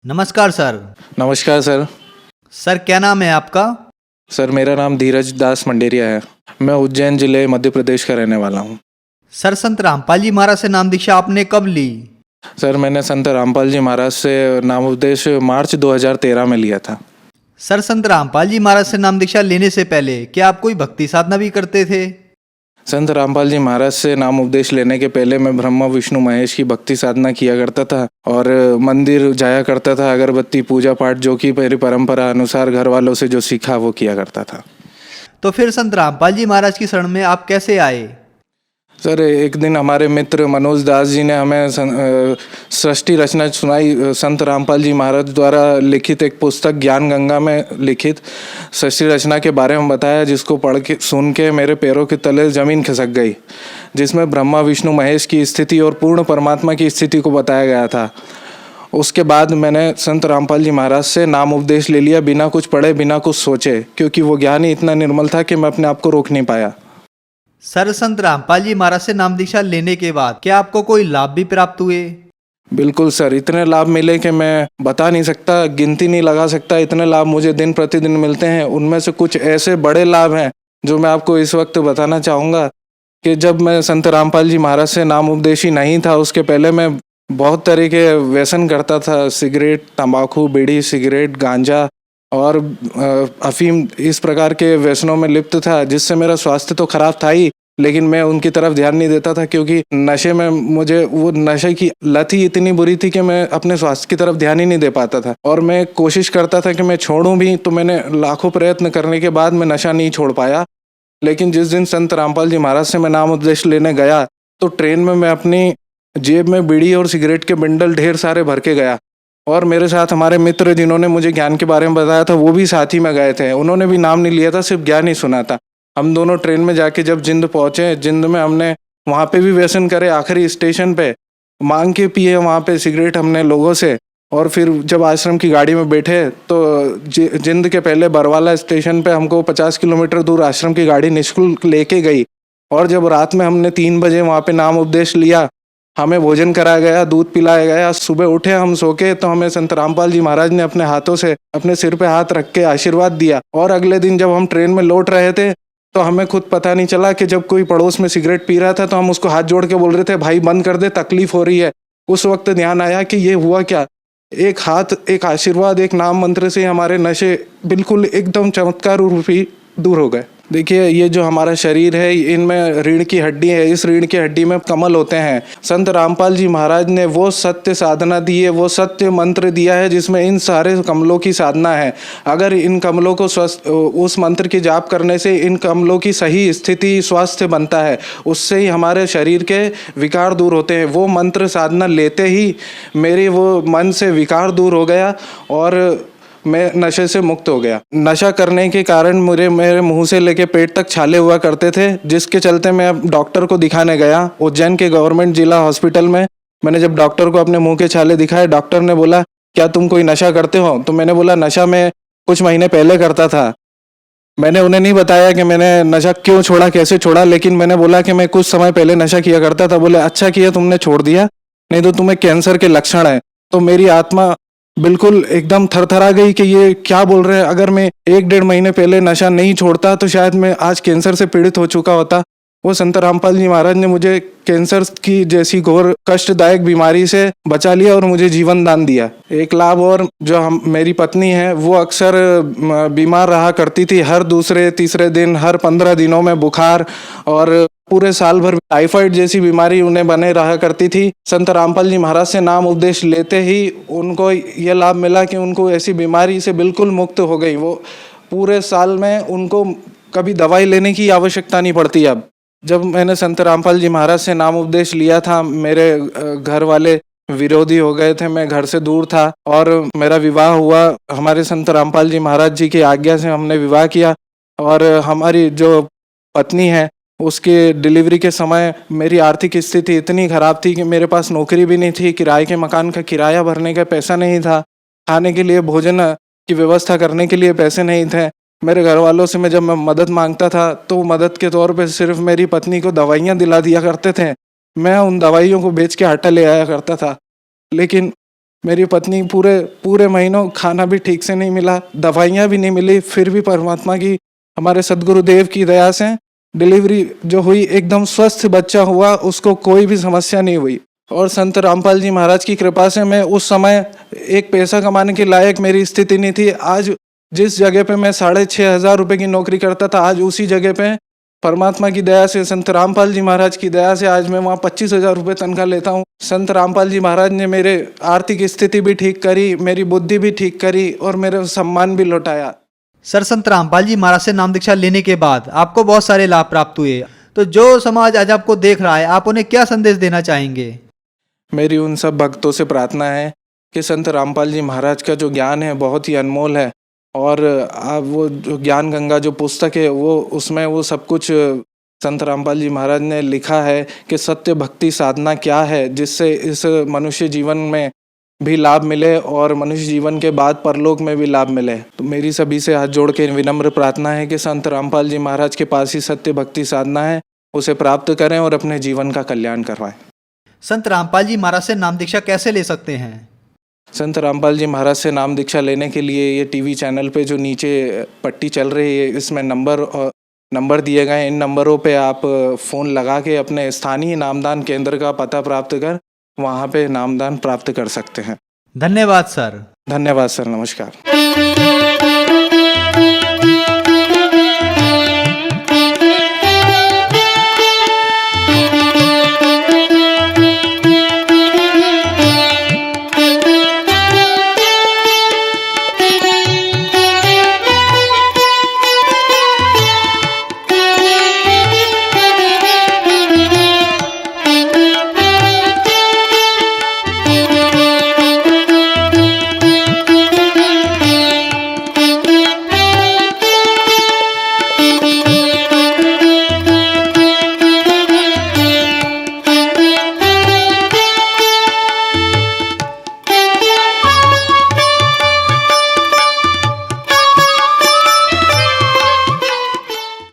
नमस्कार सर। नमस्कार sir. Sir क्या नाम है आपका? सर मेरा नाम धीरज दास मंडेरिया है। मैं उज्जैन जिले मध्य प्रदेश का रहने वाला हूँ। सर संत रामपाल जी महाराज से नाम दीक्षा आपने कब ली? सर मैंने संत रामपाल जी महाराज से नामोपदेश मार्च 2013 में लिया था। सर संत रामपाल जी महाराज से नाम दीक्षा लेने से पहले क्या आप कोई भक्ति साधना भी करते थे? संत रामपाल जी महाराज से नाम उपदेश लेने के पहले मैं ब्रह्मा विष्णु महेश की भक्ति साधना किया करता था और मंदिर जाया करता था, अगरबत्ती पूजा पाठ जो कि मेरी परंपरा अनुसार घर वालों से जो सीखा वो किया करता था। तो फिर संत रामपाल जी महाराज की शरण में आप कैसे आए? सर एक दिन हमारे मित्र मनोज दास जी ने हमें सृष्टि रचना सुनाई। संत रामपाल जी महाराज द्वारा लिखित एक पुस्तक ज्ञान गंगा में लिखित सृष्टि रचना के बारे में बताया, जिसको पढ़ के सुन के मेरे पैरों के तले ज़मीन खिसक गई, जिसमें ब्रह्मा विष्णु महेश की स्थिति और पूर्ण परमात्मा की स्थिति को बताया गया था। उसके बाद मैंने संत रामपाल जी महाराज से नाम उपदेश ले लिया, बिना कुछ पढ़े बिना कुछ सोचे, क्योंकि वो ज्ञान ही इतना निर्मल था कि मैं अपने आप को रोक नहीं पाया। सर संत रामपाल जी महाराज से नाम दीक्षा लेने के बाद क्या आपको कोई लाभ भी प्राप्त हुए? बिल्कुल सर, इतने लाभ मिले कि मैं बता नहीं सकता, गिनती नहीं लगा सकता। इतने लाभ मुझे दिन प्रतिदिन मिलते हैं। उनमें से कुछ ऐसे बड़े लाभ हैं जो मैं आपको इस वक्त बताना चाहूँगा कि जब मैं संत रामपाल जी महाराज से नाम उपदेशी नहीं था, उसके पहले मैं बहुत तरह के व्यसन करता था। सिगरेट, तंबाकू, बीड़ी, सिगरेट, गांजा और अफीम, इस प्रकार के व्यसनों में लिप्त था, जिससे मेरा स्वास्थ्य तो खराब था ही, लेकिन मैं उनकी तरफ ध्यान नहीं देता था, क्योंकि नशे में मुझे वो नशे की लत ही इतनी बुरी थी कि मैं अपने स्वास्थ्य की तरफ ध्यान ही नहीं दे पाता था। और मैं कोशिश करता था कि मैं छोड़ूं भी, तो मैंने लाखों प्रयत्न करने के बाद मैं नशा नहीं छोड़ पाया। लेकिन जिस दिन संत रामपाल जी महाराज से मैं नाम उपदेश लेने गया, तो ट्रेन में मैं अपनी जेब में बीड़ी और सिगरेट के बंडल ढेर सारे भर के गया, और मेरे साथ हमारे मित्र जिन्होंने मुझे ज्ञान के बारे में बताया था वो भी साथ ही में गए थे। उन्होंने भी नाम नहीं लिया था, सिर्फ ज्ञान ही सुना था। हम दोनों ट्रेन में जाके जब जिंद पहुंचे, जिंद में हमने वहाँ पे भी व्यसन करे। आखिरी स्टेशन पे मांग के पिए वहाँ पे सिगरेट हमने लोगों से, और फिर जब आश्रम की गाड़ी में बैठे तो जिंद के पहले बरवाला स्टेशन पे हमको 50 किलोमीटर दूर आश्रम की गाड़ी निःशुल्क लेके गई। और जब रात में हमने 3 बजे वहाँ पे नाम उपदेश लिया, हमें भोजन कराया गया, दूध पिलाया गया। सुबह उठे हम सो के, तो हमें संत रामपाल जी महाराज ने अपने हाथों से अपने सिर पे हाथ रख के आशीर्वाद दिया। और अगले दिन जब हम ट्रेन में लौट रहे थे, तो हमें खुद पता नहीं चला कि जब कोई पड़ोस में सिगरेट पी रहा था तो हम उसको हाथ जोड़ के बोल रहे थे, भाई बंद कर दे, तकलीफ हो रही है। उस वक्त ध्यान आया कि ये हुआ क्या, एक हाथ, एक आशीर्वाद, एक नाम मंत्र से हमारे नशे बिल्कुल एकदम चमत्कार रूपी दूर हो गए। देखिए, ये जो हमारा शरीर है, इनमें रीढ़ की हड्डी है, इस रीढ़ की हड्डी में कमल होते हैं। संत रामपाल जी महाराज ने वो सत्य साधना दी है, वो सत्य मंत्र दिया है, जिसमें इन सारे कमलों की साधना है। अगर इन कमलों को स्वस्थ, उस मंत्र की जाप करने से इन कमलों की सही स्थिति, स्वास्थ्य बनता है, उससे ही हमारे शरीर के विकार दूर होते हैं। वो मंत्र साधना लेते ही मेरी वो मन से विकार दूर हो गया और मैं नशे से मुक्त हो गया। नशा करने के कारण मेरे मुंह से लेके पेट तक छाले हुआ करते थे, जिसके चलते मैं अब डॉक्टर को दिखाने गया उज्जैन के गवर्नमेंट जिला हॉस्पिटल में। मैंने जब डॉक्टर को अपने मुंह के छाले दिखाए, डॉक्टर ने बोला, क्या तुम कोई नशा करते हो? तो मैंने बोला, नशा मैं कुछ महीने पहले करता था। मैंने उन्हें नहीं बताया कि मैंने नशा क्यों छोड़ा, कैसे छोड़ा, लेकिन मैंने बोला कि मैं कुछ समय पहले नशा किया करता था। बोले, अच्छा किया तुमने छोड़ दिया, नहीं तो तुम्हें कैंसर के लक्षण है। तो मेरी आत्मा बिल्कुल एकदम थरथरा गई कि ये क्या बोल रहे हैं। अगर मैं 1-1.5 महीने पहले नशा नहीं छोड़ता तो शायद मैं आज कैंसर से पीड़ित हो चुका होता। वो संत रामपाल जी महाराज ने मुझे कैंसर की जैसी घोर कष्टदायक बीमारी से बचा लिया और मुझे जीवन दान दिया। एक लाभ और, जो मेरी पत्नी है, वो अक्सर बीमार रहा करती थी। हर दूसरे तीसरे दिन, हर 15 दिनों में बुखार, और पूरे साल भर टाइफाइड जैसी बीमारी उन्हें बने रहा करती थी। संत रामपाल जी महाराज से नाम उपदेश लेते ही उनको ये लाभ मिला कि उनको ऐसी बीमारी से बिल्कुल मुक्त हो गई। वो पूरे साल में उनको कभी दवाई लेने की आवश्यकता नहीं पड़ती। अब जब मैंने संत रामपाल जी महाराज से नाम उपदेश लिया था, मेरे घर वाले विरोधी हो गए थे, मैं घर से दूर था, और मेरा विवाह हुआ। हमारे संत रामपाल जी महाराज जी की आज्ञा से हमने विवाह किया। और हमारी जो पत्नी है, उसके डिलीवरी के समय मेरी आर्थिक स्थिति इतनी ख़राब थी कि मेरे पास नौकरी भी नहीं थी, किराए के मकान का किराया भरने का पैसा नहीं था, खाने के लिए भोजन की व्यवस्था करने के लिए पैसे नहीं थे। मेरे घर वालों से जब मैं मदद मांगता था, तो मदद के तौर पे सिर्फ मेरी पत्नी को दवाइयाँ दिला दिया करते थे। मैं उन दवाइयों को बेच के आटा ले आया करता था। लेकिन मेरी पत्नी पूरे पूरे महीनों खाना भी ठीक से नहीं मिला, दवाइयाँ भी नहीं मिली, फिर भी परमात्मा की, हमारे सदगुरुदेव की दया से डिलीवरी जो हुई एकदम स्वस्थ बच्चा हुआ, उसको कोई भी समस्या नहीं हुई। और संत रामपाल जी महाराज की कृपा से मैं उस समय एक पैसा कमाने के लायक मेरी स्थिति नहीं थी। आज जिस जगह पे मैं 6,500 रुपये की नौकरी करता था, आज उसी जगह पे परमात्मा की दया से, संत रामपाल जी महाराज की दया से आज मैं वहाँ 25,000 रुपये तनख्वाह लेता हूँ। संत रामपाल जी महाराज ने मेरे आर्थिक स्थिति भी ठीक करी, मेरी बुद्धि भी ठीक करी और मेरा सम्मान भी लौटाया। सर, संत रामपाल जी महाराज से नाम दीक्षा लेने के बाद आपको बहुत सारे लाभ प्राप्त हुए, तो जो समाज आज आपको देख रहा है, आप उन्हें क्या संदेश देना चाहेंगे? मेरी उन सब भक्तों से प्रार्थना है कि संत रामपाल जी महाराज का जो ज्ञान है बहुत ही अनमोल है, और आप वो जो ज्ञान गंगा जो पुस्तक है वो उसमें वो सब कुछ संत रामपाल जी महाराज ने लिखा है कि सत्य भक्ति साधना क्या है, जिससे इस मनुष्य जीवन में भी लाभ मिले और मनुष्य जीवन के बाद परलोक में भी लाभ मिले। तो मेरी सभी से हाथ जोड़ के विनम्र प्रार्थना है कि संत रामपाल जी महाराज के पास ही सत्य भक्ति साधना है, उसे प्राप्त करें और अपने जीवन का कल्याण करवाएं। संत रामपाल जी महाराज से नाम दीक्षा कैसे ले सकते हैं? संत रामपाल जी महाराज से नाम दीक्षा लेने के लिए ये टीवी चैनल पे जो नीचे पट्टी चल रही है, इसमें नंबर दिए गए हैं। इन नंबरों पे आप फ़ोन लगा के अपने स्थानीय नामदान केंद्र का पता प्राप्त कर वहाँ पे नामदान प्राप्त कर सकते हैं। धन्यवाद सर। धन्यवाद सर, नमस्कार।